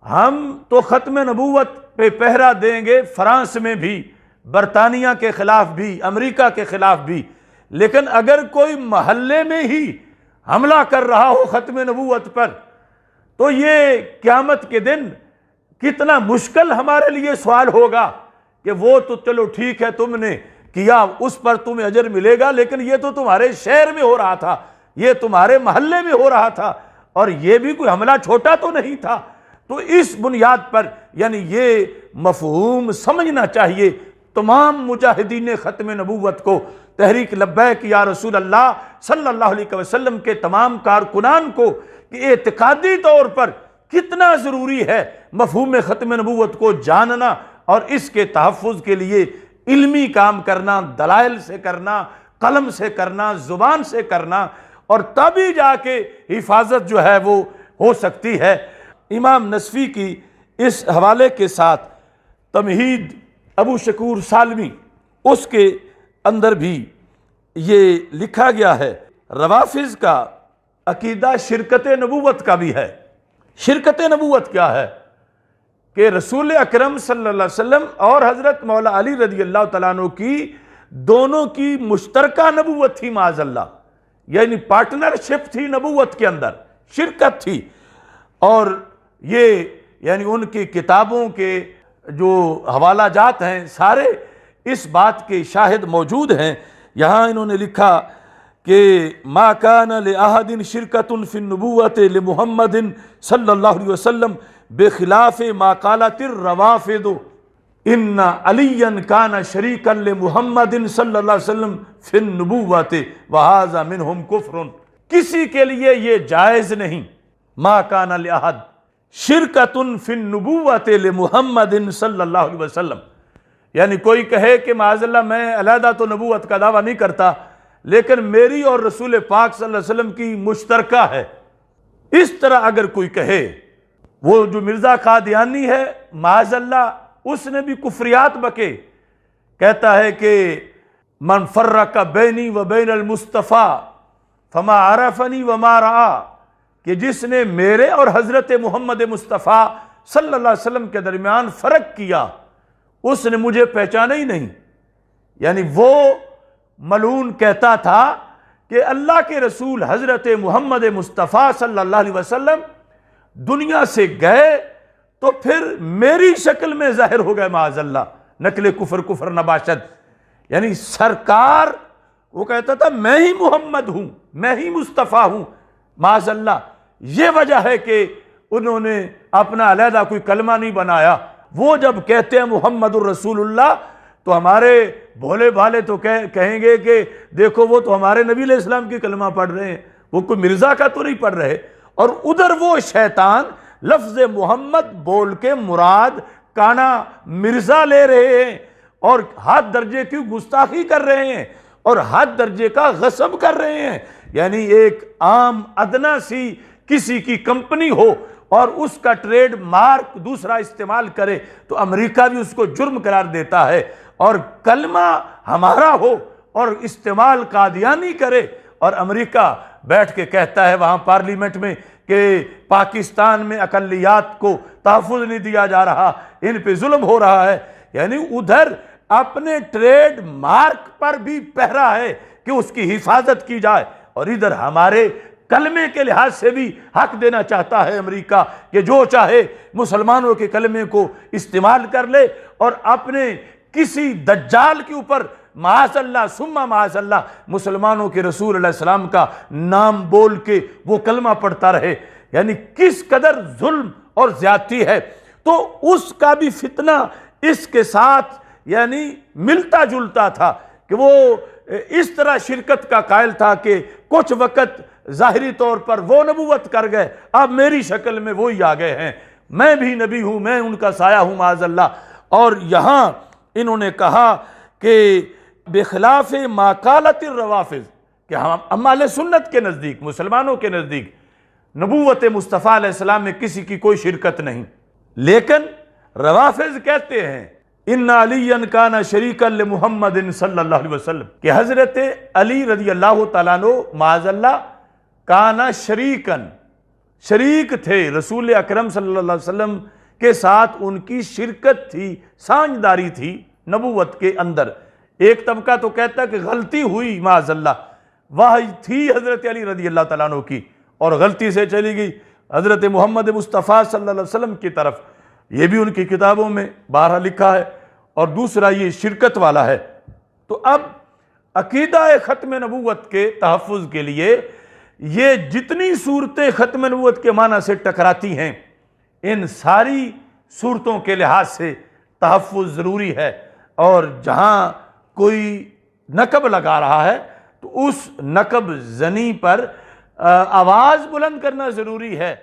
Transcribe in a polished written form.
ہم تو ختم نبوت پہ پہرا دیں گے فرانس میں بھی، برطانیہ کے خلاف بھی، امریکہ کے خلاف بھی، لیکن اگر کوئی محلے میں ہی حملہ کر رہا ہو ختم نبوت پر تو یہ قیامت کے دن کتنا مشکل ہمارے لیے سوال ہوگا کہ وہ تو چلو ٹھیک ہے تم نے کیا، اس پر تمہیں اجر ملے گا، لیکن یہ تو تمہارے شہر میں ہو رہا تھا، یہ تمہارے محلے میں ہو رہا تھا، اور یہ بھی کوئی حملہ چھوٹا تو نہیں تھا۔ تو اس بنیاد پر یعنی یہ مفہوم سمجھنا چاہیے تمام مجاہدین ختم نبوت کو، تحریک لبیک یا رسول اللہ صلی اللہ علیہ وسلم کے تمام کارکنان کو، کہ اعتقادی طور پر کتنا ضروری ہے مفہوم ختم نبوت کو جاننا اور اس کے تحفظ کے لیے علمی کام کرنا، دلائل سے کرنا، قلم سے کرنا، زبان سے کرنا، اور تبھی جا کے حفاظت جو ہے وہ ہو سکتی ہے۔ امام نصفی کی اس حوالے کے ساتھ تمہید ابو شکور سالمی، اس کے اندر بھی یہ لکھا گیا ہے۔ روافض کا عقیدہ شرکت نبوت کا بھی ہے۔ شرکت نبوت کیا ہے؟ کہ رسول اکرم صلی اللہ علیہ وسلم اور حضرت مولا علی رضی اللہ تعالیٰ عنہ کی دونوں کی مشترکہ نبوت تھی، معاذ اللہ، یعنی پارٹنرشپ تھی نبوت کے اندر، شرکت تھی، اور یہ یعنی ان کی کتابوں کے جو حوالہ جات ہیں سارے اس بات کے شاہد موجود ہیں۔ یہاں انہوں نے لکھا کہ ما کان لأحد شرکۃ فی النبوۃ لمحمد صلی اللہ علیہ وسلم بخلاف ما قالت الروافض ان علیا کان شریکا لمحمد صلی اللہ علیہ وسلم فی النبوۃ وہذا منہم کفر۔ کسی کے لیے یہ جائز نہیں، ما کان لأحد شرکۃ فی النبوۃ لمحمد صلی اللہ علیہ وسلم، یعنی کوئی کہے کہ معاذ اللہ میں علیحدہ تو نبوت کا دعویٰ نہیں کرتا، لیکن میری اور رسول پاک صلی اللہ علیہ وسلم کی مشترکہ ہے، اس طرح اگر کوئی کہے، وہ جو مرزا قادیانی ہے معاذ اللہ اس نے بھی کفریات بکے، کہتا ہے کہ من فرق بینی و بین المصطفیٰ فما عرفنی وما رعا، کہ جس نے میرے اور حضرت محمد مصطفیٰ صلی اللہ علیہ وسلم کے درمیان فرق کیا اس نے مجھے پہچانا ہی نہیں۔ یعنی وہ ملعون کہتا تھا کہ اللہ کے رسول حضرت محمد مصطفیٰ صلی اللہ علیہ وسلم دنیا سے گئے تو پھر میری شکل میں ظاہر ہو گئے، معاذ اللہ، نقل کفر نباشد، یعنی سرکار وہ کہتا تھا میں ہی محمد ہوں، میں ہی مصطفیٰ ہوں، معاذ اللہ۔ یہ وجہ ہے کہ انہوں نے اپنا علیحدہ کوئی کلمہ نہیں بنایا۔ وہ جب کہتے ہیں محمد الرسول اللہ تو ہمارے بھولے بھالے تو کہیں گے کہ دیکھو وہ تو ہمارے نبی علیہ السلام کی کلمہ پڑھ رہے ہیں، وہ کوئی مرزا کا تو نہیں پڑھ رہے، اور ادھر وہ شیطان لفظ محمد بول کے مراد کانا مرزا لے رہے ہیں، اور حد درجے کی گستاخی کر رہے ہیں، اور حد درجے کا غصب کر رہے ہیں۔ یعنی ایک عام ادنا سی کسی کی کمپنی ہو اور اس کا ٹریڈ مارک دوسرا استعمال کرے تو امریکہ بھی اس کو جرم قرار دیتا ہے، اور کلمہ ہمارا ہو اور استعمال قادیانی کرے، اور امریکہ بیٹھ کے کہتا ہے وہاں پارلیمنٹ میں کہ پاکستان میں اقلیات کو تحفظ نہیں دیا جا رہا، ان پہ ظلم ہو رہا ہے۔ یعنی ادھر اپنے ٹریڈ مارک پر بھی پہرا ہے کہ اس کی حفاظت کی جائے، اور ادھر ہمارے کلمے کے لحاظ سے بھی حق دینا چاہتا ہے امریکہ کہ جو چاہے مسلمانوں کے کلمے کو استعمال کر لے، اور اپنے کسی دجال کے اوپر معاذ اللہ ثم معاذ اللہ مسلمانوں کے رسول علیہ السلام کا نام بول کے وہ کلمہ پڑھتا رہے۔ یعنی کس قدر ظلم اور زیادتی ہے۔ تو اس کا بھی فتنہ اس کے ساتھ یعنی ملتا جلتا تھا کہ وہ اس طرح شرکت کا قائل تھا کہ کچھ وقت ظاہری طور پر وہ نبوت کر گئے، اب میری شکل میں وہی آ گئے ہیں، میں بھی نبی ہوں، میں ان کا سایہ ہوں، معاذ اللہ۔ اور یہاں انہوں نے کہا کہ بخلاف ما قالت الروافض، کہ ہم اہل سنت کے نزدیک، مسلمانوں کے نزدیک نبوت مصطفیٰ علیہ السلام میں کسی کی کوئی شرکت نہیں، لیکن روافض کہتے ہیں ان علی کان شریکا لمحمد صلی اللہ علیہ وسلم، کہ حضرت علی رضی اللہ تعالیٰ عنہ معاذ اللہ کانا شریکن، شریک تھے، رسول اکرم صلی اللہ علیہ وسلم کے ساتھ ان کی شرکت تھی، سانجھداری تھی نبوت کے اندر۔ ایک طبقہ تو کہتا ہے کہ غلطی ہوئی معاذ اللہ، وحی تھی حضرت علی رضی اللہ تعالیٰ عنہ کی اور غلطی سے چلی گئی حضرت محمد مصطفیٰ صلی اللہ علیہ وسلم کی طرف، یہ بھی ان کی کتابوں میں بارہا لکھا ہے، اور دوسرا یہ شرکت والا ہے۔ تو اب عقیدہ ختم نبوت کے تحفظ کے لیے یہ جتنی صورتیں ختم نبوت کے معنی سے ٹکراتی ہیں، ان ساری صورتوں کے لحاظ سے تحفظ ضروری ہے، اور جہاں کوئی نقب لگا رہا ہے تو اس نقب زنی پر آواز بلند کرنا ضروری ہے۔